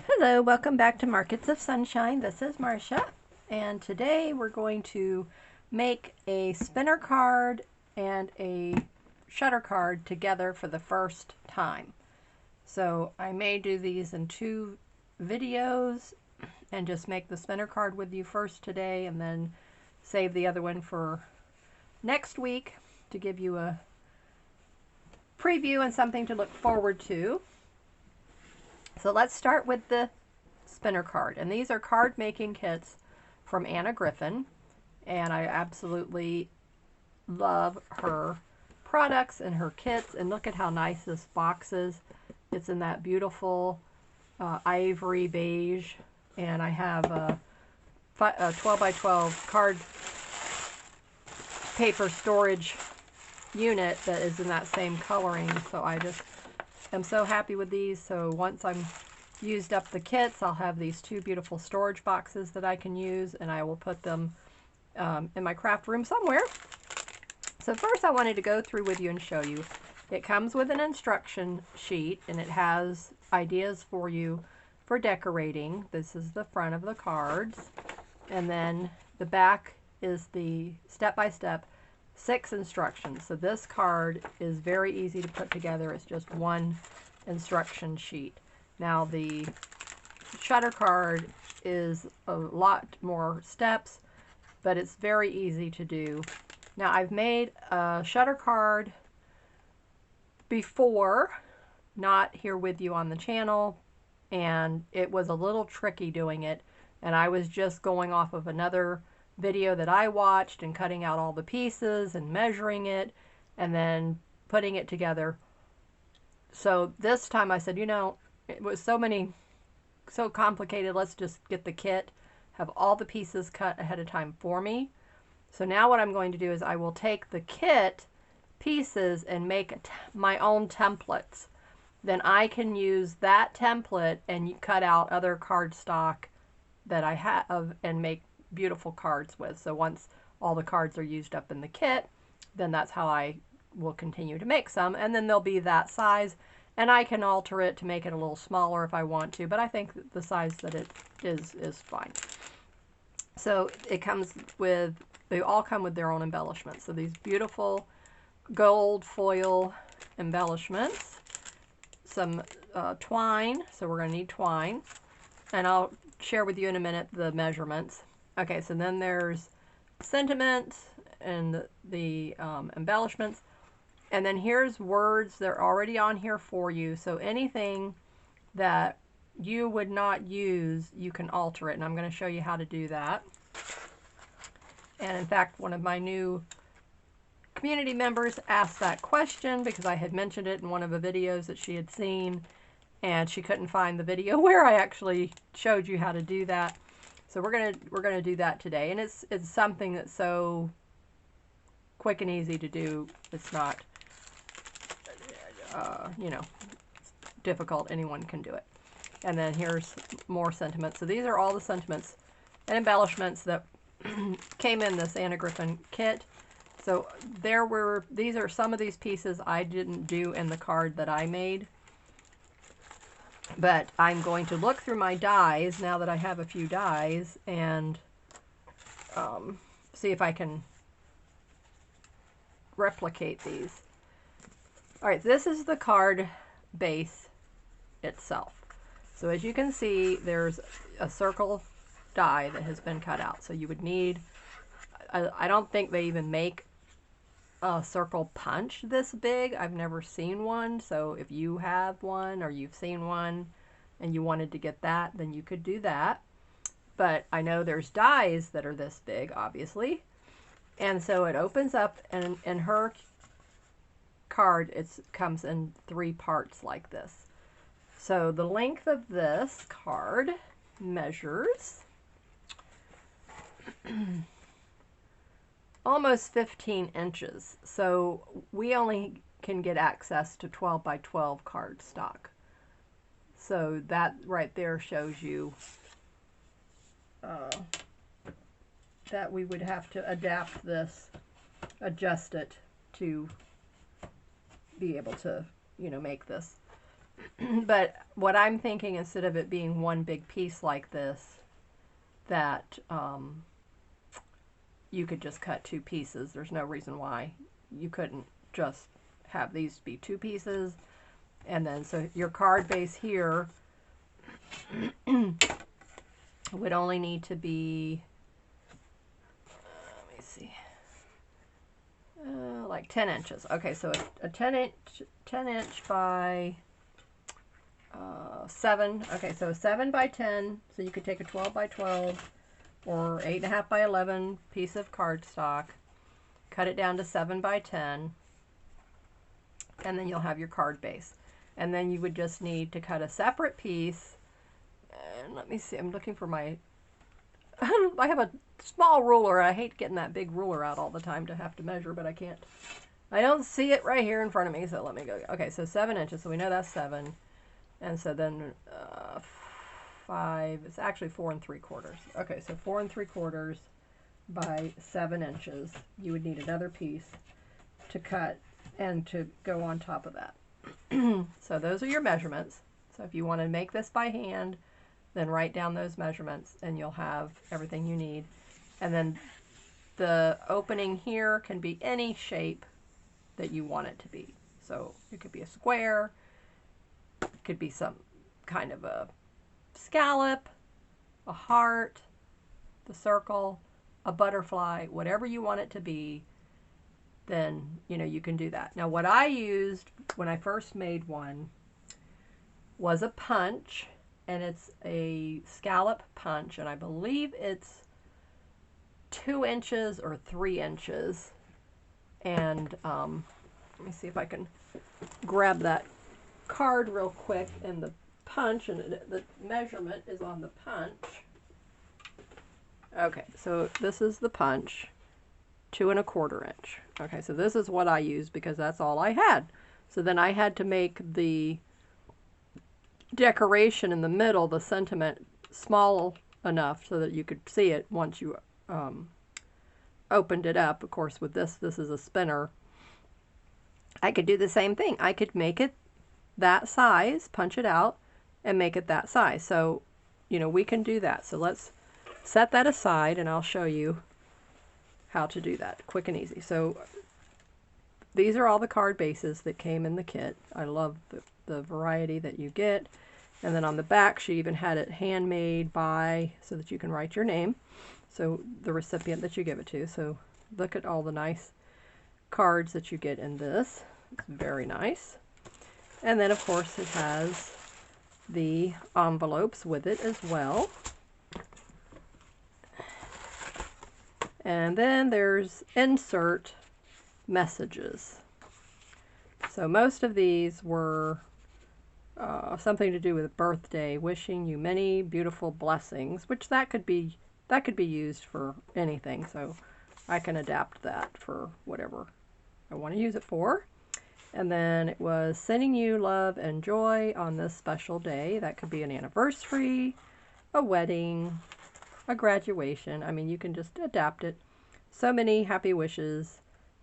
Hello, welcome back to Markets of Sunshine. This is Marcia, and today we're going to make a spinner card and a shutter card together for the first time. So I may do these in two videos and just make the spinner card with you first today and then save the other one for next week to give you a preview and something to look forward to. So let's start with the spinner card. And these are card making kits from Griffin. And I absolutely love her products and her kits. And look at how nice this box is. It's in that beautiful ivory beige. And I have a 12 by 12 card paper storage unit that is in that same coloring. So I just I'm so happy with these. So once I'm used up the kits, I'll have these two beautiful storage boxes that I can use, and I will put them in my craft room somewhere. So first I wanted to go through with you and show you. It comes with an instruction sheet, and it has ideas for you for decorating. This is the front of the cards, and then the back is the step-by-step 6 instructions. So this card is very easy to put together. It's just one instruction sheet. Now the shutter card is a lot more steps, but it's very easy to do. Now I've made a shutter card before, not here with you on the channel, and it was a little tricky doing it, and I was just going off of another video that I watched and cutting out all the pieces and measuring it and then putting it together. So this time I said, you know, it was so complicated, let's just get the kit, have all the pieces cut ahead of time for me. So now what I'm going to do is I will take the kit pieces and make my own templates. Then I can use that template and cut out other cardstock that I have and make beautiful cards with. So once all the cards are used up in the kit, then that's how I will continue to make some, and then they'll be that size, and I can alter it to make it a little smaller if I want to, but I think the size that it is fine. So it comes with, they all come with their own embellishments. So these beautiful gold foil embellishments, some twine, so we're going to need twine, and I'll share with you in a minute the measurements. Okay, so then there's sentiment and the embellishments. And then here's words. They're already on here for you. So anything that you would not use, you can alter it. And I'm going to show you how to do that. And in fact, one of my new community members asked that question because I had mentioned it in one of the videos that she had seen. And she couldn't find the video where I actually showed you how to do that. So we're gonna do that today, and it's something that's so quick and easy to do. It's not you know, difficult. Anyone can do it. And then here's more sentiments. So these are all the sentiments and embellishments that came in this Griffin kit. So these are some of these pieces I didn't do in the card that I made. But I'm going to look through my dies now that I have a few dies and see if I can replicate these. Alright, this is the card base itself. So as you can see, there's a circle die that has been cut out. So you would need, I don't think they even make a circle punch this big. I've never seen one, so if you have one or you've seen one and you wanted to get that, then you could do that. But I know there's dies that are this big, obviously. And so it opens up, and in her card it comes in 3 parts like this. So the length of this card measures almost 15 inches. So we only can get access to 12 by 12 card stock. So that right there shows you that we would have to adapt this, adjust it to be able to, you know, make this. But what I'm thinking, instead of it being one big piece like this, that you could just cut two pieces. There's no reason why you couldn't just have these be two pieces. And then so your card base here would only need to be, let me see, like 10 inches. Okay, so a 10 inch by 7. Okay, so a 7 by 10. So you could take a 12 by 12 or 8.5 by 11 piece of cardstock, cut it down to 7 by 10, and then you'll have your card base. And then you would just need to cut a separate piece. And let me see, I'm looking for my, I have a small ruler. I hate getting that big ruler out all the time to have to measure, but I can't. I don't see it right here in front of me, so let me go. Okay, so 7 inches, so we know that's 7. And so then 5, it's actually 4 3/4. Okay, so 4 3/4 by 7 inches. You would need another piece to cut and to go on top of that. So those are your measurements. So if you want to make this by hand, then write down those measurements and you'll have everything you need. And then the opening here can be any shape that you want it to be. So it could be a square, it could be some kind of a scallop, a heart, the circle, a butterfly, whatever you want it to be, then, you know, you can do that. Now, what I used when I first made one was a punch, and it's a scallop punch, and I believe it's 2 inches or 3 inches. And let me see if I can grab that card real quick, and the punch, and the measurement is on the punch. Okay, so this is the punch, 2 1/4 inch. Okay, so this is what I used because that's all I had. So then I had to make the decoration in the middle, the sentiment, small enough so that you could see it once you opened it up. Of course, with this is a spinner. I could do the same thing. I could make it that size, punch it out, and make it that size. So, you know, we can do that. So let's set that aside, and I'll show you how to do that quick and easy. So these are all the card bases that came in the kit. I love the variety that you get. And then on the back, she even had it handmade by, so that you can write your name. So the recipient that you give it to. So look at all the nice cards that you get in this. It's very nice. And then, of course, it has the envelopes with it as well. And then there's insert messages. So most of these were something to do with birthday, wishing you many beautiful blessings, which that could be used for anything. So I can adapt that for whatever I want to use it for. And then it was sending you love and joy on this special day. That could be an anniversary, a wedding, a graduation. I mean, you can just adapt it. So many happy wishes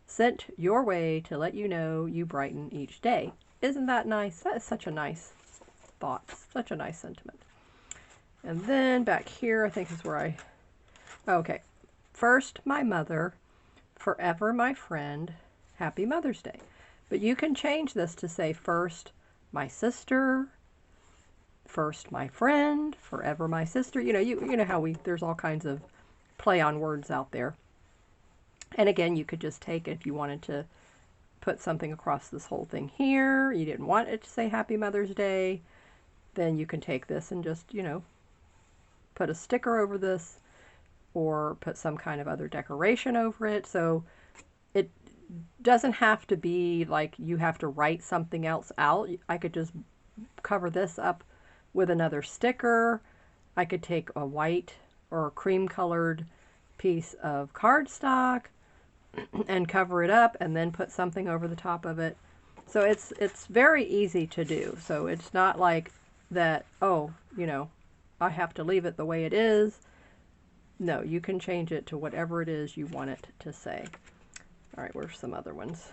sent your way to let you know you brighten each day. Isn't that nice? That is such a nice thought, such a nice sentiment. And then back here, I think is where okay. First, my mother, forever my friend, happy Mother's Day. But you can change this to say first, my sister, first, my friend, forever my sister. You know, you know how there's all kinds of play on words out there. And again, you could just take it if you wanted to put something across this whole thing here. You didn't want it to say Happy Mother's Day. Then you can take this and just, you know, put a sticker over this or put some kind of other decoration over it. So it doesn't have to be like you have to write something else out. I could just cover this up with another sticker. I could take a white or a cream colored piece of cardstock and cover it up and then put something over the top of it. So it's very easy to do. So it's not like that, oh, you know, I have to leave it the way it is. No, you can change it to whatever it is you want it to say. All right, where's some other ones?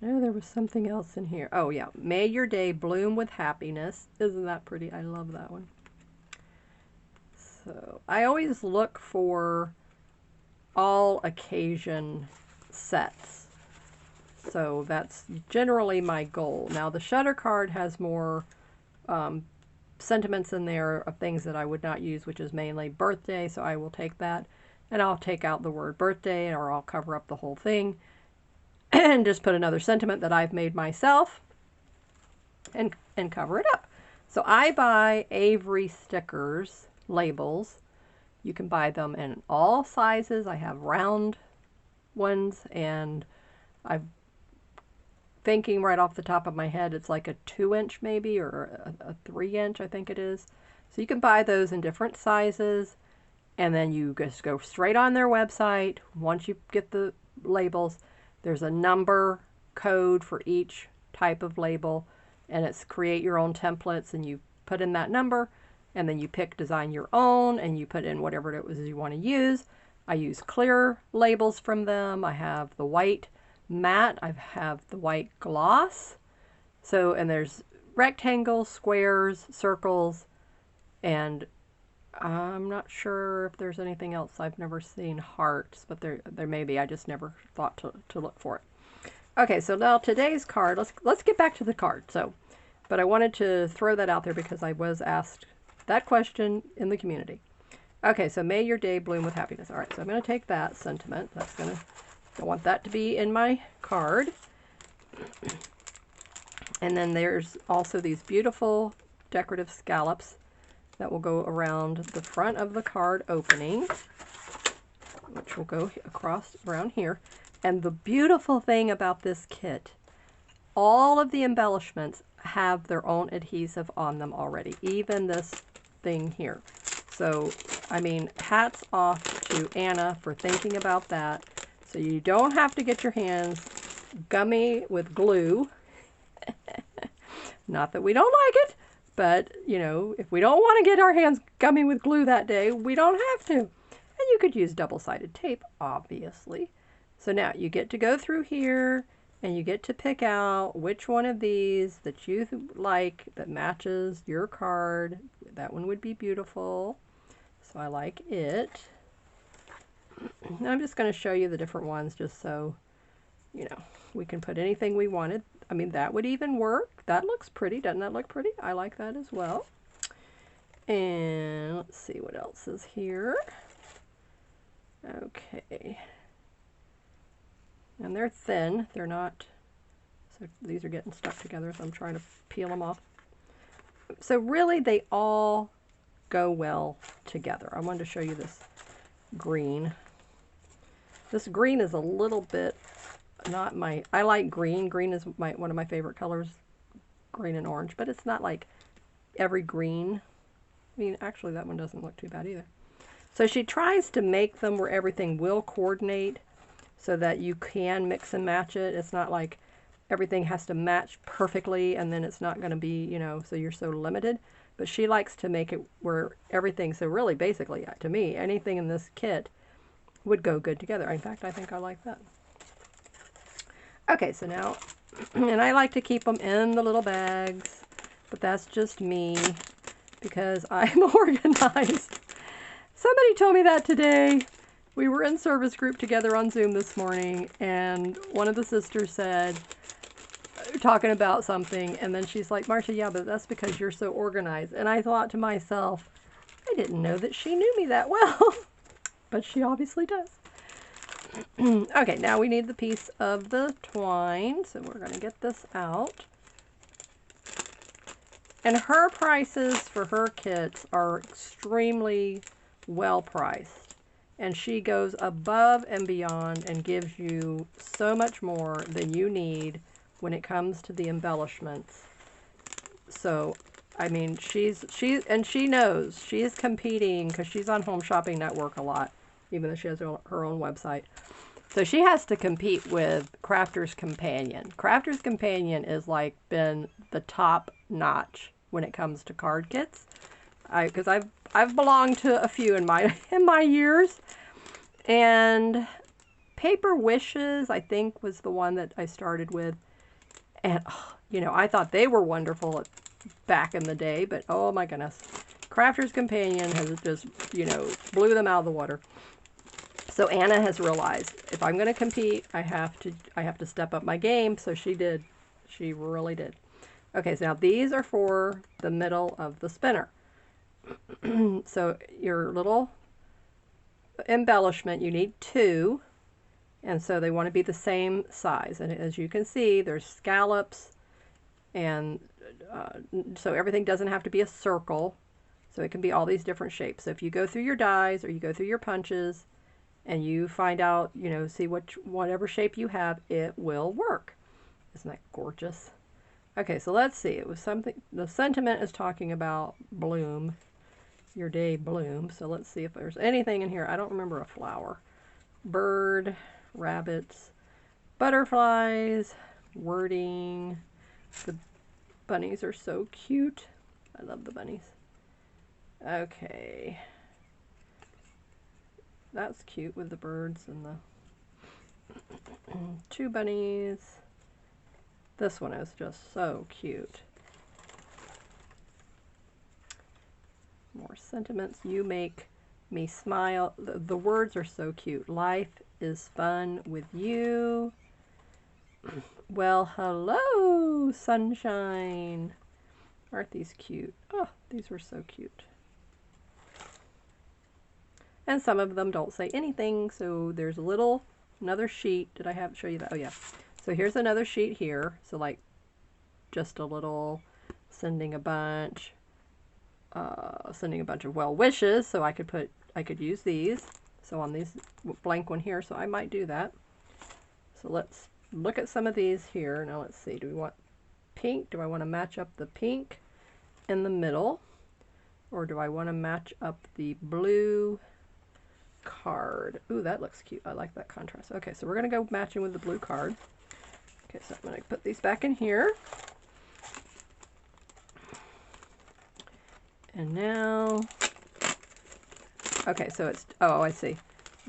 No, there was something else in here. Oh, yeah. May your day bloom with happiness. Isn't that pretty? I love that one. So I always look for all occasion sets. So that's generally my goal. Now, the Shutter card has more sentiments in there of things that I would not use, which is mainly birthday. So I will take that, and I'll take out the word birthday, or I'll cover up the whole thing and just put another sentiment that I've made myself and cover it up. So I buy Avery stickers, labels. You can buy them in all sizes. I have round ones, and I'm thinking right off the top of my head, it's like a 2-inch maybe, or a 3-inch, I think it is. So you can buy those in different sizes, and then you just go straight on their website. Once you get the labels, there's a number code for each type of label, and it's create your own templates, and you put in that number, and then you pick design your own, and you put in whatever it was you want to use. I use clear labels from them. I have the white matte. I have the white gloss. So, and there's rectangles, squares, circles, and I'm not sure if there's anything else. I've never seen hearts, but there may be. I just never thought to look for it. Okay, so now today's card, let's get back to the card. So, but I wanted to throw that out there because I was asked that question in the community. Okay, so may your day bloom with happiness. All right, so I'm going to take that sentiment. I want that to be in my card. And then there's also these beautiful decorative scallops that will go around the front of the card opening, which will go across around here. And the beautiful thing about this kit, all of the embellishments have their own adhesive on them already, even this thing here. So, I mean, hats off to Anna for thinking about that. So you don't have to get your hands gummy with glue. Not that we don't like it, but, you know, if we don't want to get our hands gummy with glue that day, we don't have to. And you could use double-sided tape, obviously. So now you get to go through here, and you get to pick out which one of these that you like that matches your card. That one would be beautiful. So I like it. I'm just going to show you the different ones just so, you know, we can put anything we wanted. I mean, that would even work. That looks pretty. Doesn't that look pretty? I like that as well. And let's see what else is here. Okay. And they're thin. They're not, so these are getting stuck together, so I'm trying to peel them off. So really, they all go well together. I wanted to show you this green. This green is a little bit not my, I like green. Green is one of my favorite colors, green and orange, but it's not like every green. I mean, actually that one doesn't look too bad either. So she tries to make them where everything will coordinate so that you can mix and match it. It's not like everything has to match perfectly and then it's not going to be, you know, so you're so limited. But she likes to make it where everything, so really basically to me, anything in this kit would go good together. In fact, I think I like that. Okay, so now, and I like to keep them in the little bags, but that's just me because I'm organized. Somebody told me that today. We were in service group together on Zoom this morning, and one of the sisters said, talking about something, and then she's like, Marcia, yeah, but that's because you're so organized. And I thought to myself, I didn't know that she knew me that well, but she obviously does. Okay, now we need the piece of the twine, so we're going to get this out. And her prices for her kits are extremely well priced. And she goes above and beyond and gives you so much more than you need when it comes to the embellishments. So, I mean, she knows she is competing because she's on Home Shopping Network a lot, even though she has her own website. So she has to compete with Crafter's Companion. Crafter's Companion is like been the top notch when it comes to card kits. because I've belonged to a few in my years. And Paper Wishes, I think, was the one that I started with. And, you know, I thought they were wonderful back in the day, but oh my goodness. Crafter's Companion has just, you know, blew them out of the water. So Anna has realized if I'm going to compete, I have to step up my game. So she did. She really did. Okay, so now these are for the middle of the spinner. So your little embellishment, you need 2. And so they want to be the same size. And as you can see, there's scallops. And so everything doesn't have to be a circle. So it can be all these different shapes. So if you go through your dies or you go through your punches and you find out, you know, see whatever shape you have, it will work. Isn't that gorgeous? Okay, so let's see. It was something, the sentiment is talking about bloom, your day bloom. So let's see if there's anything in here. I don't remember a flower. Bird, rabbits, butterflies, wording. The bunnies are so cute. I love the bunnies. Okay. That's cute with the birds and the 2 bunnies. This one is just so cute. More sentiments. You make me smile. The words are so cute. Life is fun with you. Well, hello, sunshine. Aren't these cute? Oh, these were so cute. And some of them don't say anything, so there's another sheet. Did I show you that? Oh yeah. So here's another sheet here. So like just a little sending a bunch of well wishes. So I could use these. So on these blank one here, so I might do that. So let's look at some of these here. Now let's see. Do we want pink? Do I want to match up the pink in the middle? Or do I want to match up the blue card? Ooh, that looks cute. I like that contrast. Okay, so we're going to go matching with the blue card. Okay, so I'm going to put these back in here. And now, okay, so it's, oh, I see.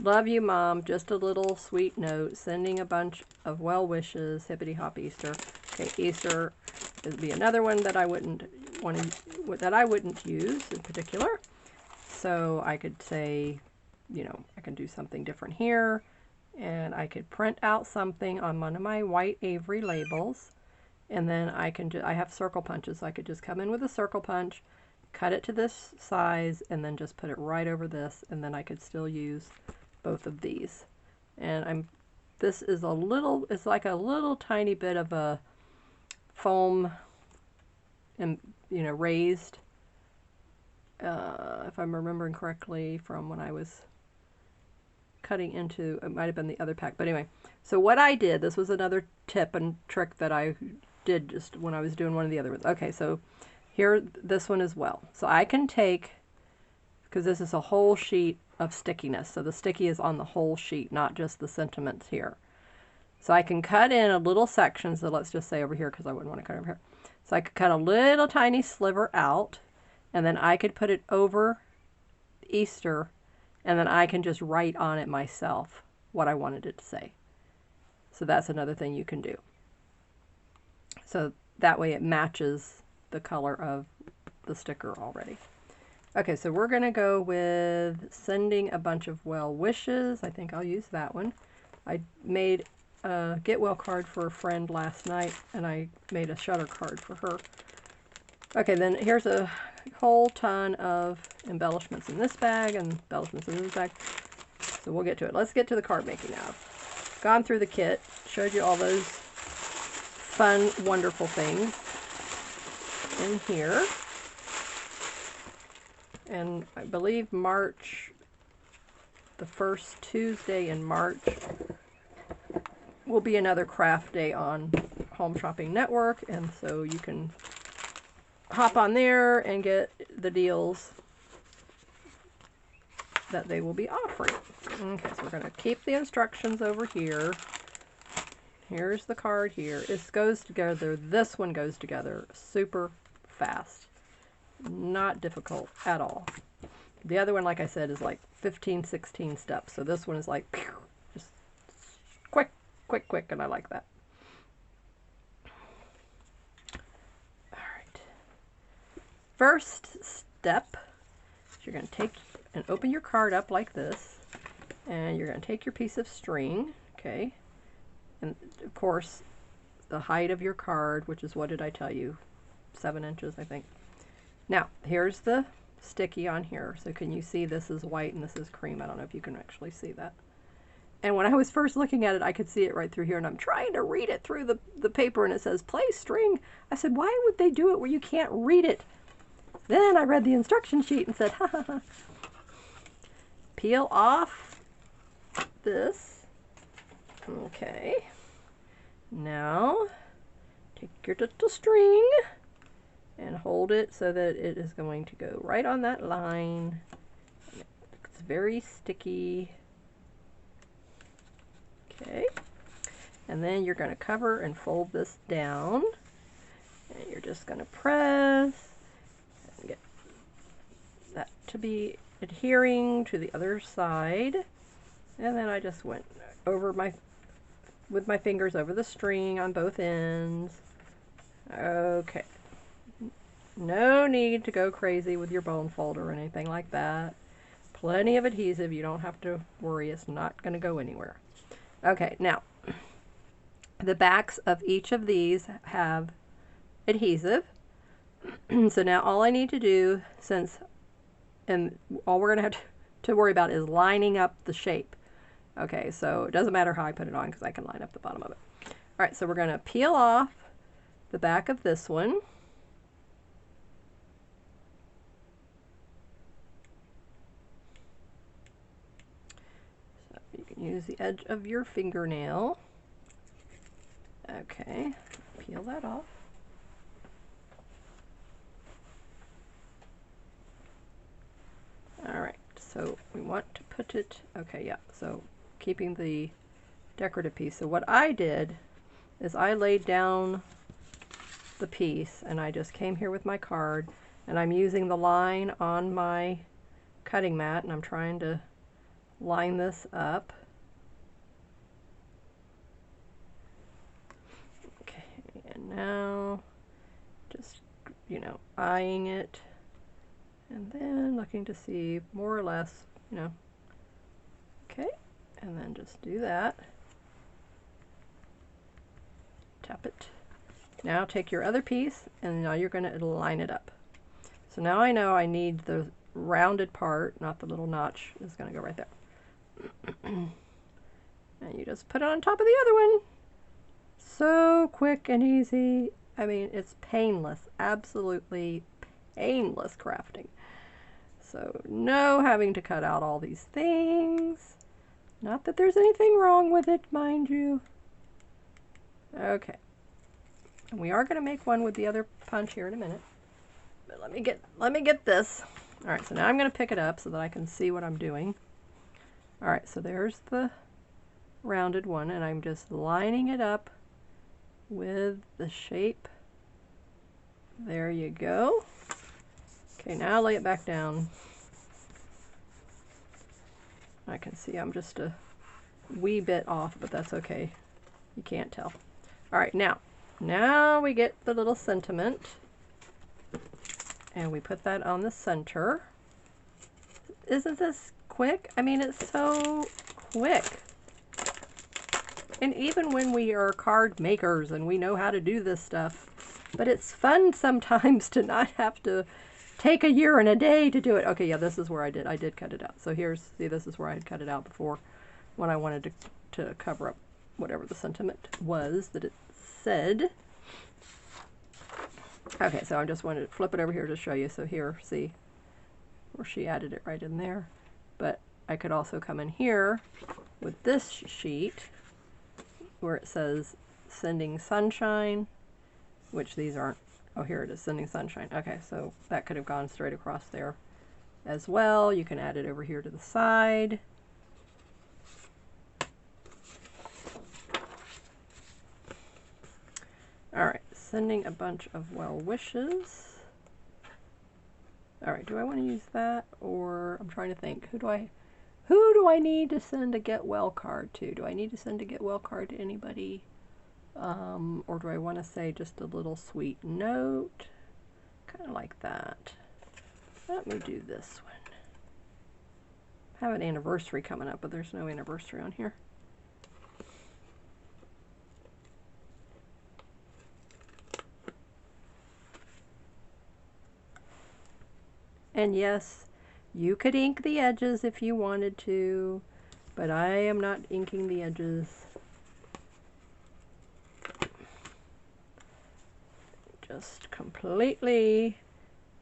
Love you, Mom. Just a little sweet note. Sending a bunch of well wishes. Hippity hop Easter. Okay, Easter would be another one that I wouldn't use in particular. So I could say, you know, I can do something different here. And I could print out something on one of my white Avery labels. And then I have circle punches. So I could just come in with a circle punch, cut it to this size, and then just put it right over this. And then I could still use both of these. And this is it's like a little tiny bit of a foam, and you know, raised, if I'm remembering correctly from when I was cutting into, it might have been the other pack, but anyway. So what I did, this was another tip and trick that I did just when I was doing one of the other ones. Okay, so here, this one as well. So I can take, because this is a whole sheet of stickiness, so the sticky is on the whole sheet, not just the sentiments here. So I can cut in a little section, so let's just say over here, because I wouldn't want to cut over here. So I could cut a little tiny sliver out, and then I could put it over Easter, and then I can just write on it myself what I wanted it to say. So that's another thing you can do. So that way it matches the color of the sticker already. Okay, so we're going to go with sending a bunch of well wishes. I think I'll use that one. I made a get well card for a friend last night, and I made a shutter card for her. Okay, then here's a whole ton of embellishments in this bag and embellishments in this bag. So we'll get to it. Let's get to the card making now. Gone through the kit, showed you all those fun, wonderful things in here. And I believe March, the first Tuesday in March, will be another craft day on Home Shopping Network, and so you can hop on there and get the deals that they will be offering. Okay, so we're going to keep the instructions over here. Here's the card here. This goes together. This one goes together super fast. not difficult at all. The other one, like I said, is like 15, 16 steps. So this one is like, pew, just quick, quick, quick, and I like that. All right. First step, you're going to take and open your card up like this, and you're going to take your piece of string, okay, and of course, the height of your card, which is, what did I tell you? 7 inches, I think. Now, here's the sticky on here. So can you see this is white and this is cream? I don't know if you can actually see that. And when I was first looking at it, I could see it right through here, and I'm trying to read it through the paper, and it says play string. I said, why would they do it where you can't read it? Then I read the instruction sheet and said, ha ha ha. Peel off this. Okay. Now, take your little string and hold it so that it is going to go right on that line. It's very sticky. Okay. And then you're going to cover and fold this down. And you're just going to press and get that to be adhering to the other side. And then I just went over with my fingers over the string on both ends. Okay. No need to go crazy with your bone folder or anything like that. Plenty of adhesive. You don't have to worry. It's not going to go anywhere. Okay, now, the backs of each of these have adhesive. So now all I need to do, and all we're going to have to worry about is lining up the shape. Okay, so it doesn't matter how I put it on because I can line up the bottom of it. All right, so we're going to peel off the back of this one. So you can use the edge of your fingernail. Okay, peel that off. All right, so we want to put it, okay, yeah, so keeping the decorative piece. So what I did is I laid down the piece and I just came here with my card and I'm using the line on my cutting mat and I'm trying to line this up. Okay, and now just, you know, eyeing it and then looking to see more or less, you know, okay, and then just do that. Tap it. Now take your other piece and now you're going to line it up. So now I know I need the rounded part, not the little notch is going to go right there. And you just put it on top of the other one. So quick and easy. I mean, it's painless, absolutely painless crafting. So no having to cut out all these things. Not that there's anything wrong with it, mind you. Okay. And we are going to make one with the other punch here in a minute. But let me get this. All right, so now I'm going to pick it up so that I can see what I'm doing. All right, so there's the rounded one, and I'm just lining it up with the shape. There you go. Okay, now lay it back down. I can see I'm just a wee bit off, but that's okay. You can't tell. All right, now we get the little sentiment, and we put that on the center. Isn't this quick? I mean, it's so quick. And even when we are card makers and we know how to do this stuff, but it's fun sometimes to not have to take a year and a day to do it. Okay, yeah, this is where I did cut it out. So here's, see, this is where I had cut it out before when I wanted to cover up whatever the sentiment was that it said. Okay, so I just wanted to flip it over here to show you. So here, see, where she added it right in there. But I could also come in here with this sheet where it says sending sunshine, which these aren't. Oh, here it is, sending sunshine. Okay, so that could have gone straight across there as well. You can add it over here to the side. All right, sending a bunch of well wishes. All right, do I want to use that, or I'm trying to think, who do I need to send a get well card to? Do I need to send a get well card to anybody? Or do I want to say just a little sweet note? Kind of like that. Let me do this one. I have an anniversary coming up, but there's no anniversary on here. And yes, you could ink the edges if you wanted to, but I am not inking the edges. Just completely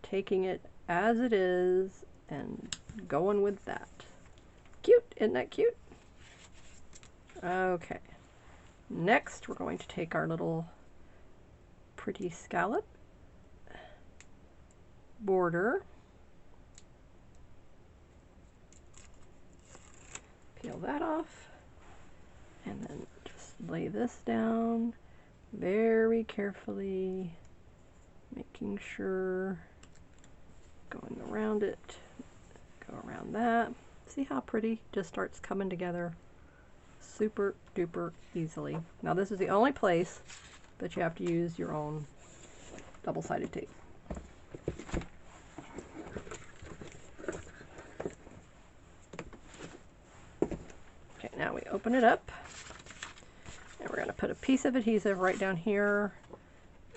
taking it as it is and going with that. Cute, isn't that cute? Okay. Next, we're going to take our little pretty scallop border. Peel that off. And then just lay this down very carefully, making sure, going around it, go around that. See how pretty? Just starts coming together super duper easily. Now this is the only place that you have to use your own double-sided tape. Okay, now we open it up, and we're going to put a piece of adhesive right down here,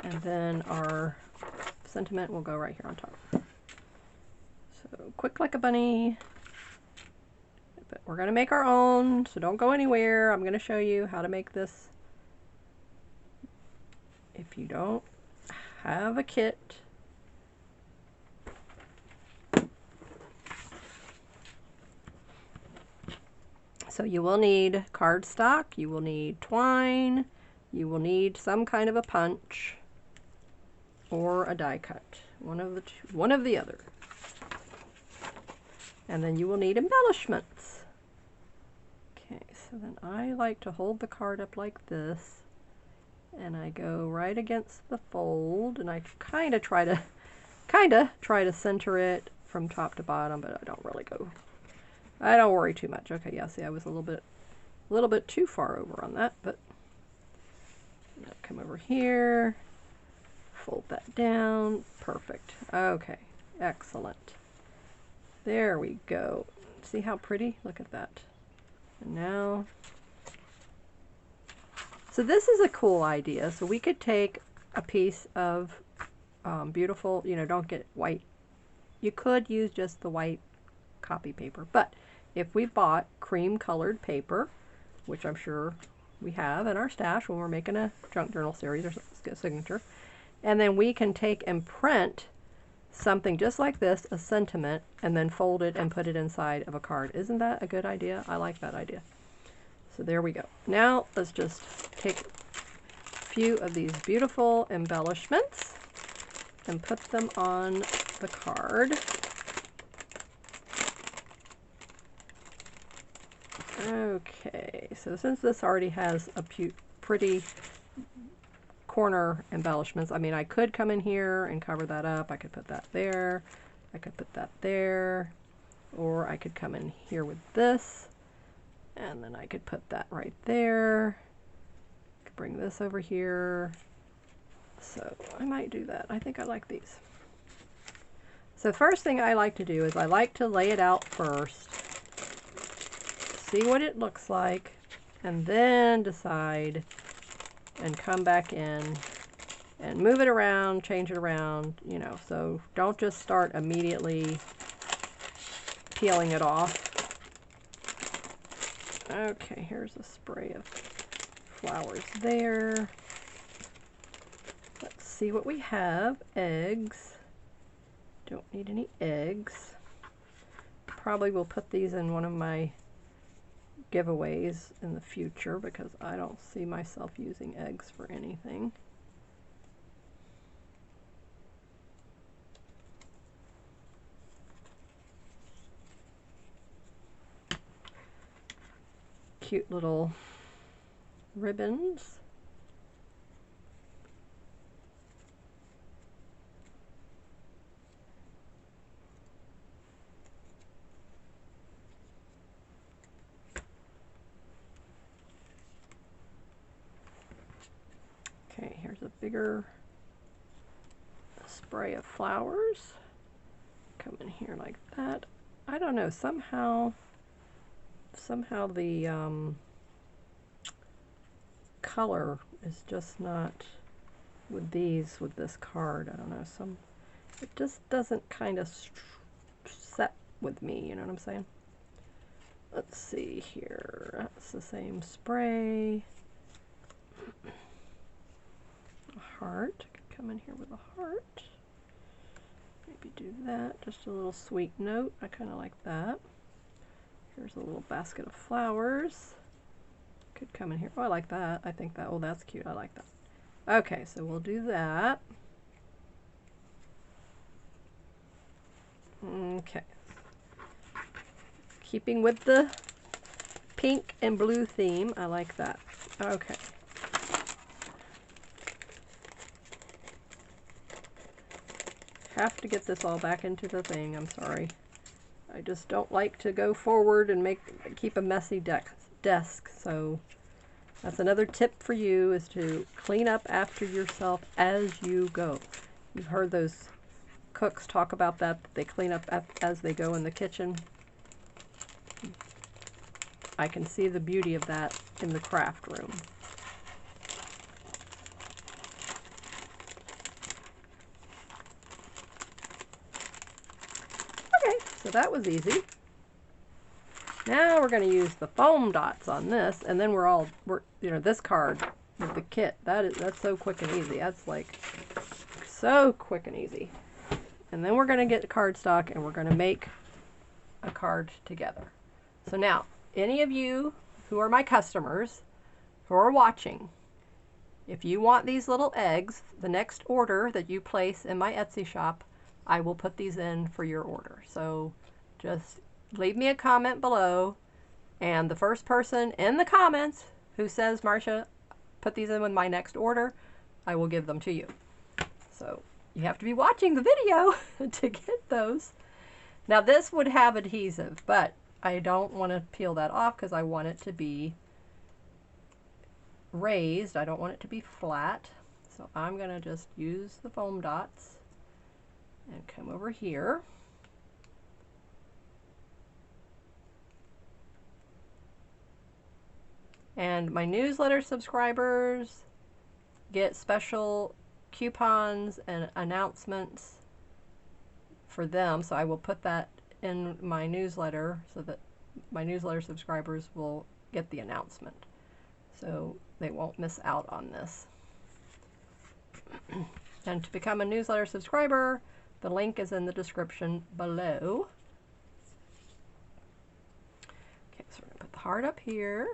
and then our sentiment will go right here on top. So quick like a bunny. But we're going to make our own, so don't go anywhere. I'm going to show you how to make this. If you don't have a kit, so you will need cardstock, you will need twine, you will need some kind of a punch or a die cut, one of the two, one of the other. And then you will need embellishments. Okay, so then I like to hold the card up like this, and I go right against the fold, and I kind of try to center it from top to bottom, but I don't really go. I don't worry too much. Okay, yeah, see, I was a little bit too far over on that, but I'll come over here, fold that down, perfect. Okay, excellent. There we go. See how pretty? Look at that. And now, so this is a cool idea. So we could take a piece of beautiful, you know, don't get white. You could use just the white copy paper, but if we bought cream colored paper, which I'm sure we have in our stash when we're making a junk journal series or signature, and then we can take and print something just like this, a sentiment, and then fold it and put it inside of a card. Isn't that a good idea? I like that idea. So there we go. Now let's just take a few of these beautiful embellishments and put them on the card. Okay, so since this already has a pretty corner embellishments, I mean, I could come in here and cover that up. I could put that there. I could put that there. Or I could come in here with this, and then I could put that right there. I could bring this over here. So I might do that. I think I like these. So first thing I like to do is I like to lay it out first, see what it looks like, and then decide and come back in and move it around, change it around, you know, so don't just start immediately peeling it off. Okay, here's a spray of flowers there. Let's see what we have. Eggs. Don't need any eggs. Probably will put these in one of my giveaways in the future because I don't see myself using eggs for anything. Cute little ribbons. Here's a bigger spray of flowers. Come in here like that. I don't know, somehow the color is just not with this card. I don't know, it just doesn't kind of set with me, you know what I'm saying? Let's see here. That's the same spray. A heart. I could come in here with a heart. Maybe do that. Just a little sweet note. I kind of like that. Here's a little basket of flowers. Could come in here. Oh, I like that. I think that, oh, that's cute. I like that. Okay, so we'll do that. Okay. Keeping with the pink and blue theme, I like that. Okay. Have to get this all back into the thing, I'm sorry. I just don't like to go forward and keep a messy desk, so that's another tip for you, is to clean up after yourself as you go. You've heard those cooks talk about that they clean up as they go in the kitchen. I can see the beauty of that in the craft room. Okay, so that was easy. Now we're going to use the foam dots on this, and then we're you know, this card with the kit, that's so quick and easy. That's like so quick and easy. And then we're going to get cardstock and we're going to make a card together. So now, any of you who are my customers who are watching, if you want these little eggs, the next order that you place in my Etsy shop, I will put these in for your order. So just leave me a comment below, and the first person in the comments who says, Marcia, put these in with my next order, I will give them to you. So you have to be watching the video to get those. Now this would have adhesive, but I don't want to peel that off because I want it to be raised. I don't want it to be flat. So I'm going to just use the foam dots and come over here. And my newsletter subscribers get special coupons and announcements for them. So I will put that in my newsletter so that my newsletter subscribers will get the announcement. So they won't miss out on this. And to become a newsletter subscriber, the link is in the description below. Okay, so we're going to put the heart up here.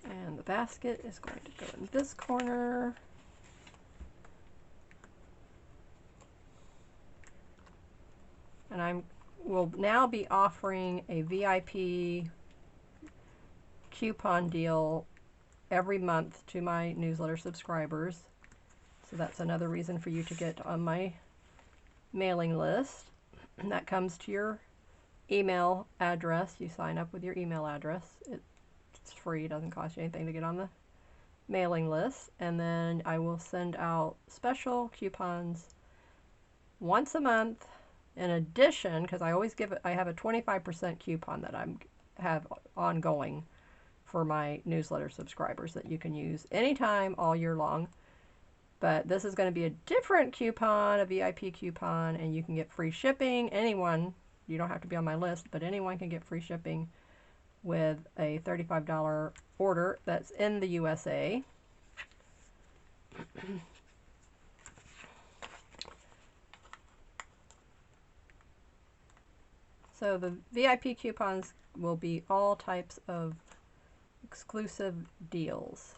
And the basket is going to go in this corner. And I will now be offering a VIP coupon deal every month to my newsletter subscribers. So that's another reason for you to get on my mailing list. And that comes to your email address. You sign up with your email address. It's free, it doesn't cost you anything to get on the mailing list. And then I will send out special coupons once a month. In addition, because I always I have a 25% coupon that I have ongoing for my newsletter subscribers that you can use anytime all year long. But this is going to be a different coupon, a VIP coupon, and you can get free shipping. Anyone, you don't have to be on my list, but anyone can get free shipping with a $35 order that's in the USA. So the VIP coupons will be all types of exclusive deals.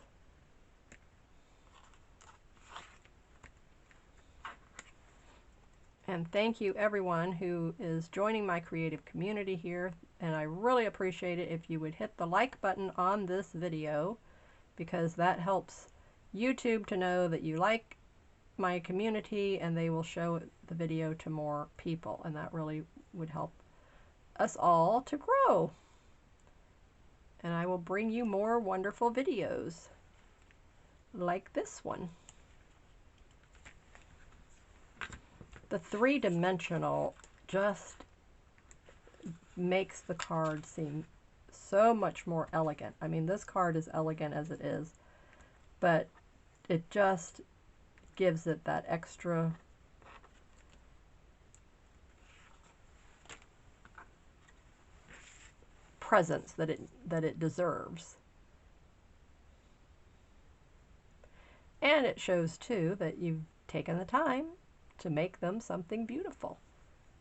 And thank you everyone who is joining my creative community here, and I really appreciate it if you would hit the like button on this video, because that helps YouTube to know that you like my community and they will show the video to more people, and that really would help us all to grow. And I will bring you more wonderful videos. like this one. The three-dimensional just makes the card seem so much more elegant. I mean, this card is elegant as it is, but it just gives it that extra presence that it deserves. And it shows too that you've taken the time to make them something beautiful,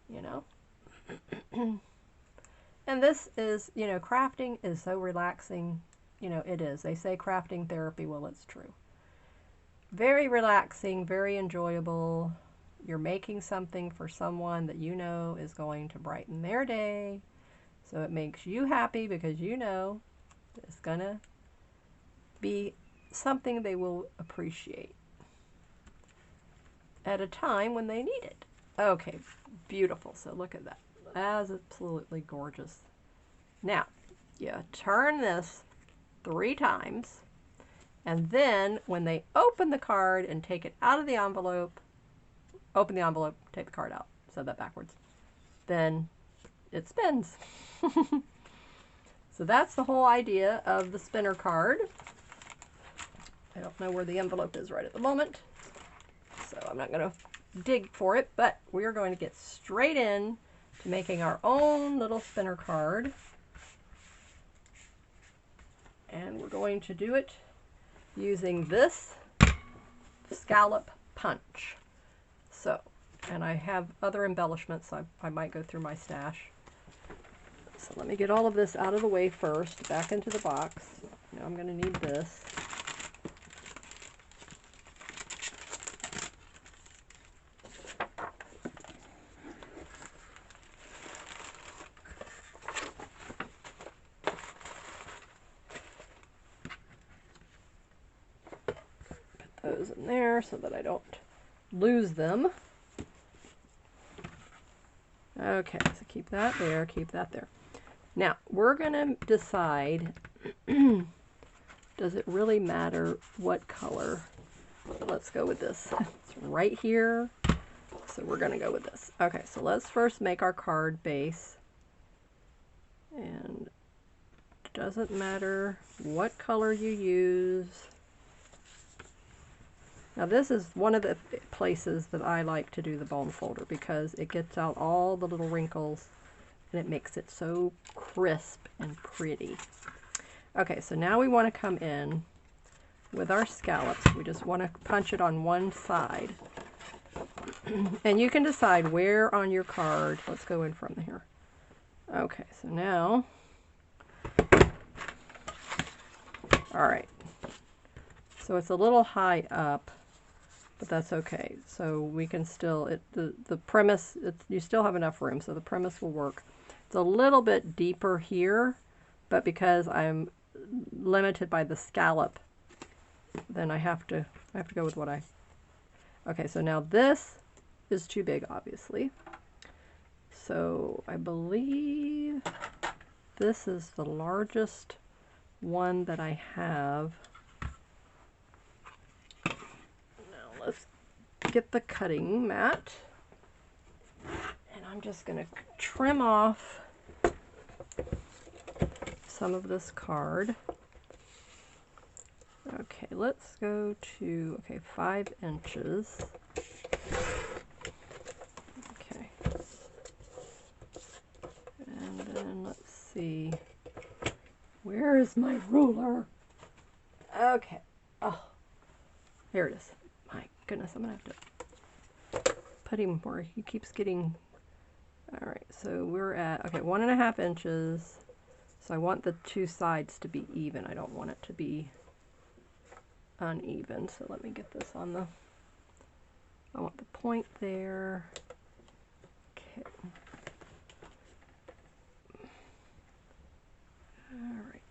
you know. And this is, you know, crafting is so relaxing. You know, it is. They say crafting therapy. Well, it's true. Very relaxing, very enjoyable. You're making something for someone that you know is going to brighten their day. So it makes you happy because you know it's going to be something they will appreciate at a time when they need it. Okay, beautiful. So look at that. That's absolutely gorgeous. Now, you turn this 3 times, and then when they open the card and take it out of the envelope, open the envelope, take the card out. Said that backwards. Then it spins. So that's the whole idea of the spinner card. I don't know where the envelope is right at the moment, so I'm not going to dig for it, but we are going to get straight in to making our own little spinner card. And we're going to do it using this Scallop Punch. So, and I have other embellishments, so I might go through my stash. So let me get all of this out of the way first, back into the box. Now I'm going to need this. Put those in there so that I don't lose them. Okay, so keep that there, keep that there. Now, we're going to decide, does it really matter what color? So let's go with this. It's right here, so we're going to go with this. Okay, so let's first make our card base. And it doesn't matter what color you use. Now this is one of the places that I like to do the bone folder because it gets out all the little wrinkles and it makes it so crisp and pretty. Okay, so now we want to come in with our scallops. We just want to punch it on one side. And you can decide where on your card. Let's go in from here. Okay, so now, all right. So it's a little high up, but that's okay. So we can still, the premise, you still have enough room, so the premise will work. It's a little bit deeper here, but because I'm limited by the scallop, then I have to go with what I, okay, so now this is too big, obviously. So I believe this is the largest one that I have. Now let's get the cutting mat. And I'm just going to trim off some of this card. Okay, let's go to, okay, 5 inches. Okay. And then let's see, where is my ruler? Okay, oh, here it is. My goodness, I'm gonna have to put him where he keeps getting, all right, so we're at, okay, 1.5 inches. So I want the 2 sides to be even. I don't want it to be uneven. So let me get this on the, I want the point there. Okay. All right.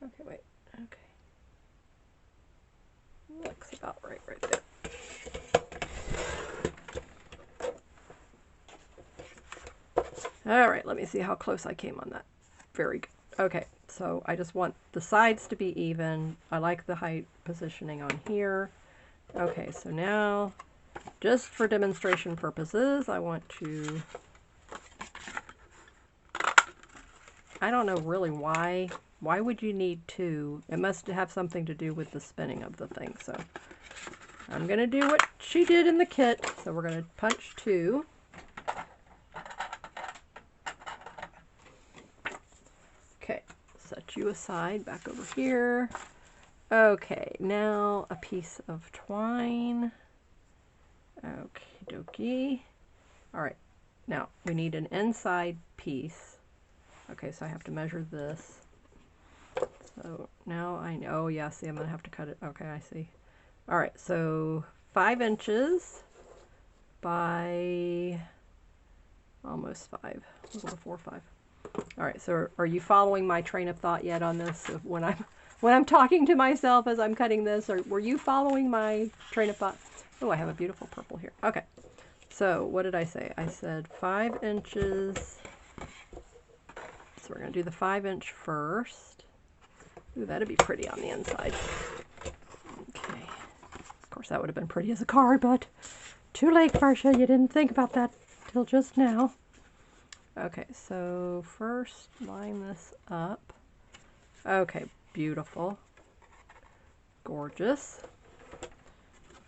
Okay, wait. Okay. Looks about right there. All right, let me see how close I came on that. Very good. Okay, So I just want the sides to be even. I like the height positioning on here. Okay, so now, just for demonstration purposes, I want to, I don't know really why would you need two? It must have something to do with the spinning of the thing, so I'm going to do what she did in the kit. So we're going to punch 2. Okay, set you aside, back over here. Okay, now a piece of twine. Okie dokie. Alright, now we need an inside piece. Okay, so I have to measure this. So now I know, oh yeah, see, I'm going to have to cut it. Okay, I see. Alright, so 5 inches by almost 5, a little before 5. Alright, so are you following my train of thought yet on this? When I'm talking to myself as I'm cutting this, or were you following my train of thought? Oh, I have a beautiful purple here. Okay, so what did I say? I said 5 inches. So we're going to do the 5-inch first. Ooh, that'd be pretty on the inside. Okay. Of course, that would have been pretty as a card, but too late, Marcia. You didn't think about that till just now. Okay, so first line this up. Okay, beautiful. Gorgeous.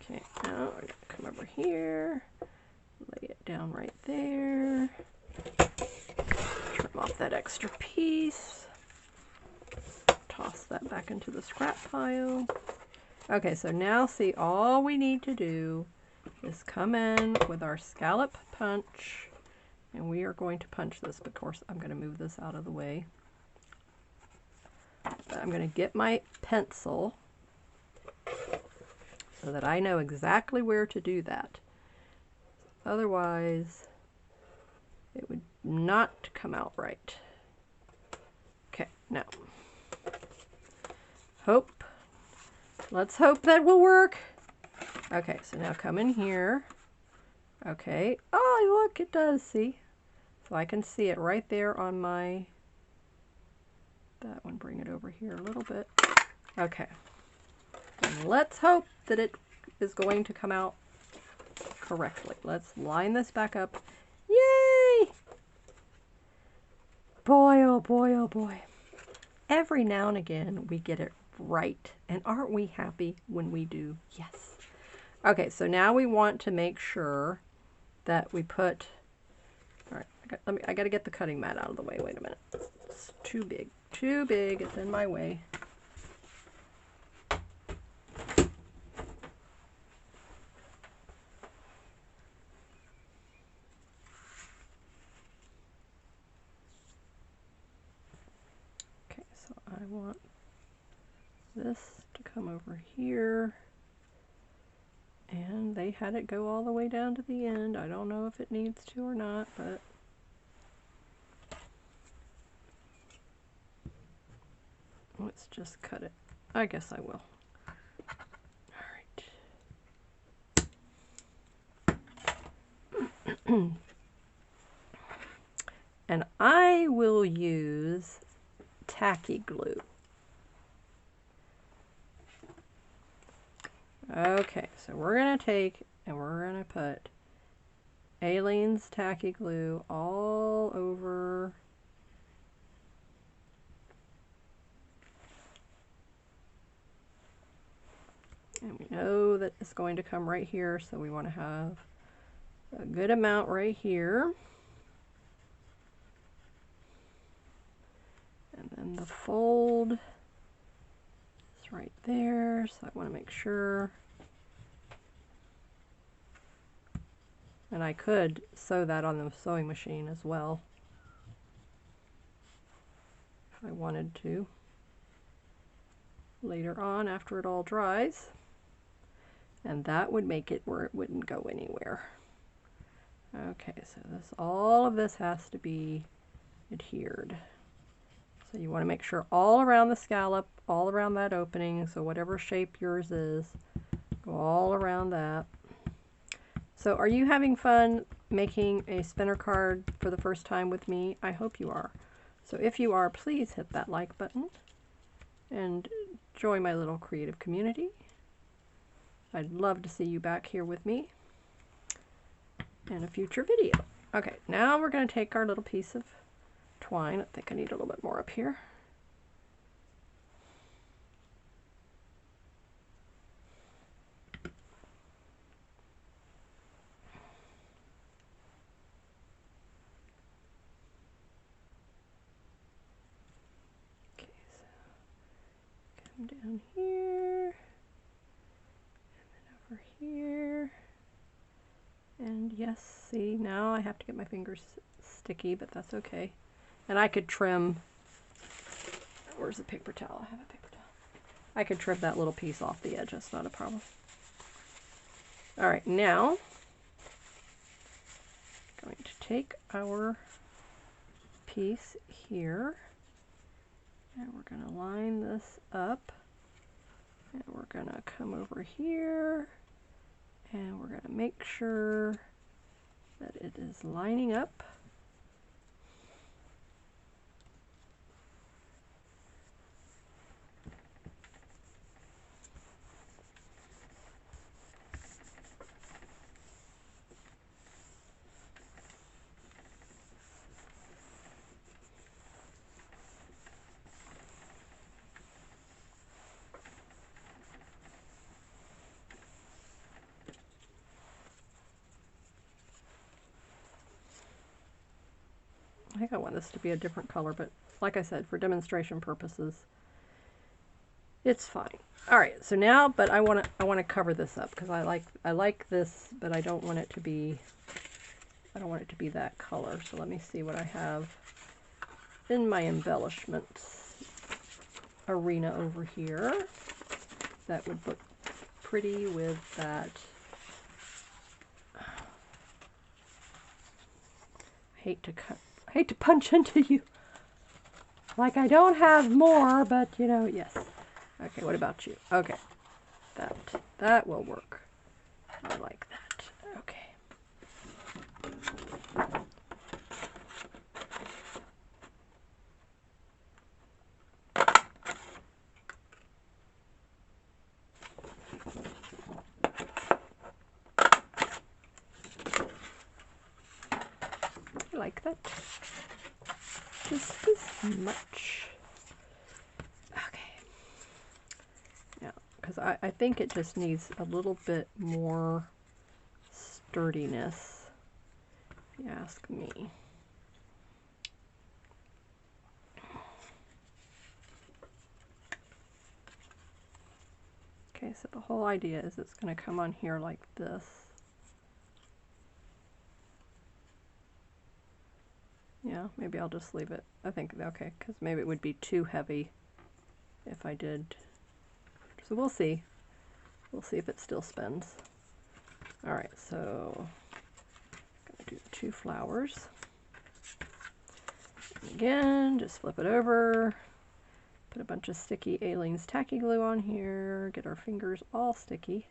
Okay, now we're going to come over here, lay it down right there, trim off that extra piece, toss that back into the scrap pile. Okay, so now see, all we need to do is come in with our scallop punch, and we are going to punch this. But of course, I'm going to move this out of the way. But I'm going to get my pencil so that I know exactly where to do that. Otherwise, it would not come out right. Okay, now, let's hope that will work. Okay, so now come in here. Okay, oh look, it does, see? So I can see it right there on my, that one, bring it over here a little bit. Okay, and let's hope that it is going to come out correctly. Let's line this back up. Yay! Boy, oh boy, oh boy. Every now and again we get it right. And aren't we happy when we do? Yes. Okay, so now we want to make sure that we put, all right, I got to get the cutting mat out of the way. Wait a minute. It's too big. Too big. It's in my way. Okay, so I want this to come over here. And they had it go all the way down to the end. I don't know if it needs to or not, but let's just cut it. I guess I will. All right. And I will use tacky glue. Okay, so we're going to take and we're going to put Aleene's tacky glue all over and we know that it's going to come right here, so we want to have a good amount right here. And then the fold is right there, so I want to make sure. And I could sew that on the sewing machine as well, if I wanted to, later on after it all dries. And that would make it where it wouldn't go anywhere. Okay, so all of this has to be adhered. So you want to make sure all around the scallop, all around that opening, so whatever shape yours is, go all around that. So are you having fun making a spinner card for the first time with me? I hope you are. So if you are, please hit that like button and join my little creative community. I'd love to see you back here with me in a future video. Okay, now we're going to take our little piece of twine. I think I need a little bit more up here. Down here, and then over here, and yes, see, now I have to get my fingers sticky, but that's okay. And I could trim, where's the paper towel? I have a paper towel. I could trim that little piece off the edge, that's not a problem. Alright, now, I'm going to take our piece here, and we're going to line this up, and we're going to come over here, and we're going to make sure that it is lining up. I think I want this to be a different color, but like I said, for demonstration purposes, it's fine. All right, so now, but I want to cover this up because I like this, but I don't want it to be that color. So let me see what I have in my embellishments arena over here that would look pretty with that. I hate to punch into you. Like I don't have more, but you know, yes. Okay, what about you? Okay. That will work. I like that. Okay. I like that. Just this much. Okay. Now, because I think it just needs a little bit more sturdiness, if you ask me. Okay, so the whole idea is it's going to come on here like this. Yeah, maybe I'll just leave it. I think, okay, because maybe it would be too heavy if I did. So we'll see. We'll see if it still spins. All right, so I'm going to do 2 flowers. And again, just flip it over. Put a bunch of sticky Aleene's tacky glue on here. Get our fingers all sticky.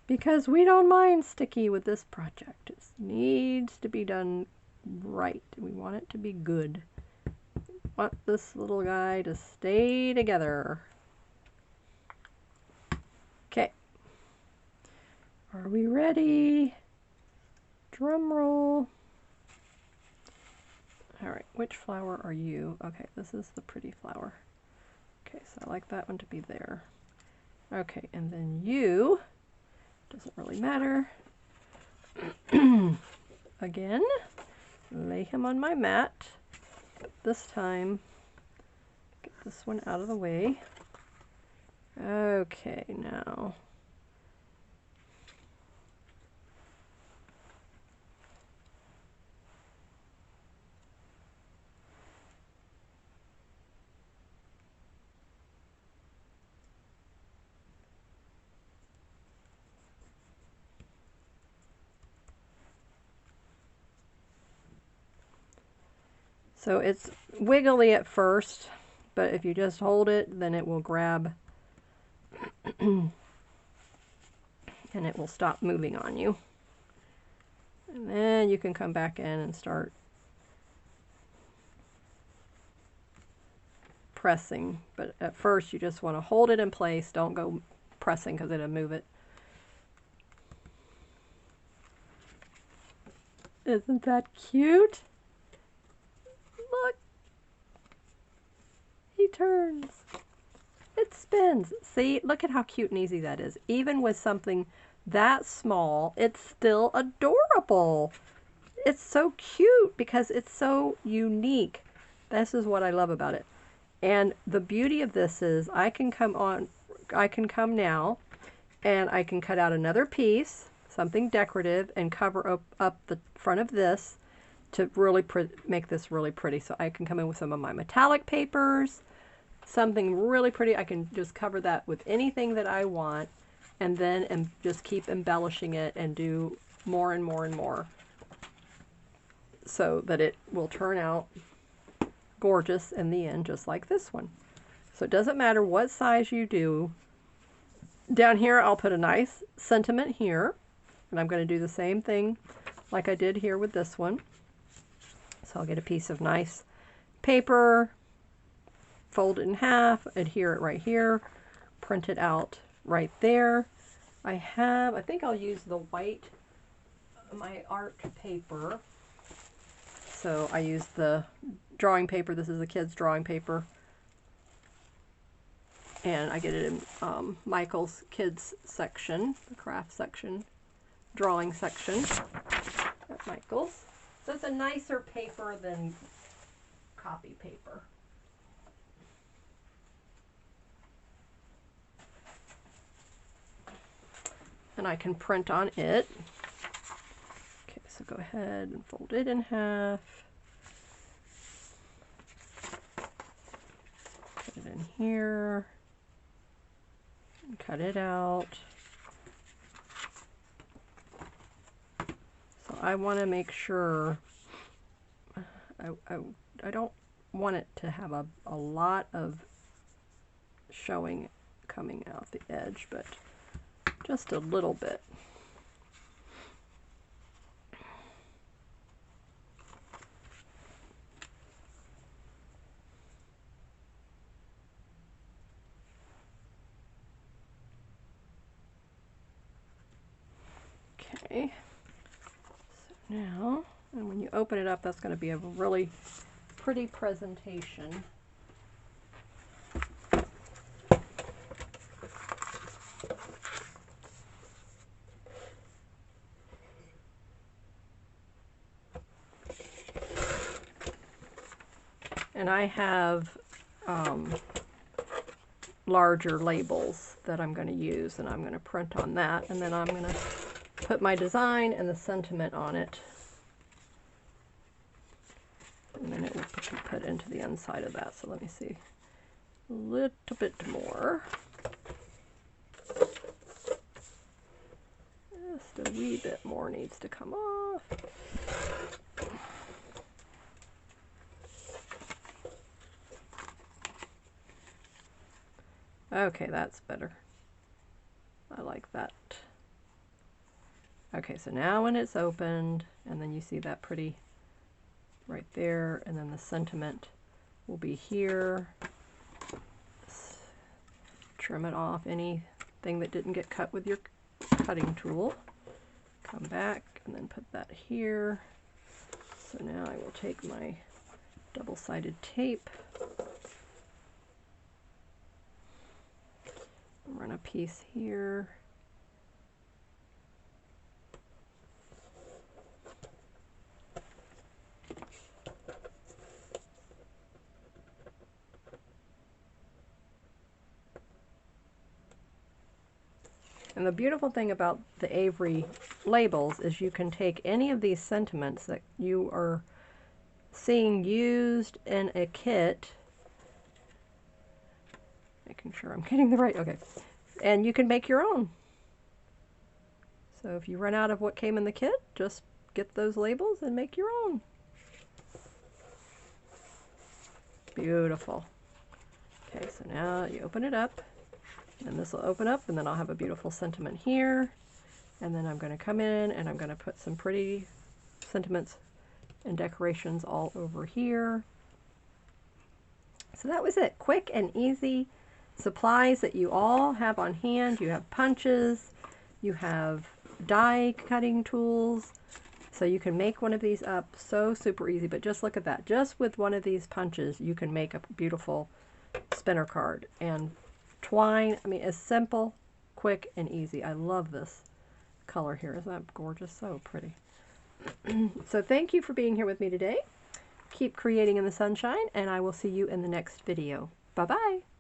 Because we don't mind sticky with this project. It needs to be done right. We want it to be good. We want this little guy to stay together. Okay. Are we ready? Drum roll. Alright, which flower are you? Okay, this is the pretty flower. Okay, so I like that one to be there. Okay, and then you... doesn't really matter. Again, lay him on my mat. But this time, get this one out of the way. Okay, now. So it's wiggly at first, but if you just hold it, then it will grab and it will stop moving on you. And And then you can come back in and start pressing. But at first you just want to hold it in place. Don't go pressing because it'll move it. Isn't that cute? Look. He turns. It spins. See, look at how cute and easy that is. Even with something that small, it's still adorable. It's so cute because it's so unique. This is what I love about it. And the beauty of this is I can come now and I can cut out another piece, something decorative, and cover up the front of this to really make this really pretty. So I can come in with some of my metallic papers, something really pretty. I can just cover that with anything that I want, and then just keep embellishing it and do more and more and more so that it will turn out gorgeous in the end, just like this one. So it doesn't matter what size you do. Down here I'll put a nice sentiment here, and I'm going to do the same thing like I did here with this one. So I'll get a piece of nice paper, fold it in half, adhere it right here, print it out right there. I think I'll use the white, my art paper. So I use the drawing paper. This is the kids' drawing paper. And I get it in Michael's kids section, the craft section, drawing section at Michael's. So it's a nicer paper than copy paper. And I can print on it. Okay, so go ahead and fold it in half. Put it in here. And cut it out. So I want to make sure, I don't want it to have a lot of showing coming out the edge, but just a little bit. Okay, so now, and when you open it up, that's going to be a really pretty presentation. And I have larger labels that I'm going to use, and I'm going to print on that, and then I'm going to put my design and the sentiment on it, and then it will be put into the inside of that. So let me see, a little bit more, just a wee bit more needs to come off. Okay, that's better. I like that. Okay, so now when it's opened, and then you see that pretty right there, and then the sentiment will be here. Trim it off, anything that didn't get cut with your cutting tool. Come back and then put that here. So now I will take my double-sided tape, run a piece here. And the beautiful thing about the Avery labels is you can take any of these sentiments that you are seeing used in a kit, making sure I'm getting the right, okay, and you can make your own. So if you run out of what came in the kit, just get those labels and make your own. Beautiful. Okay, so now you open it up, and this will open up, and then I'll have a beautiful sentiment here, and then I'm going to come in and I'm going to put some pretty sentiments and decorations all over here. So that was it. Quick and easy supplies that you all have on hand. You have punches, you have die cutting tools, so you can make one of these up so super easy. But just look at that. Just with one of these punches, you can make a beautiful spinner card. And twine, I mean, it's simple, quick, and easy. I love this color here. Isn't that gorgeous? So pretty. So thank you for being here with me today. Keep creating in the sunshine, and I will see you in the next video. Bye-bye.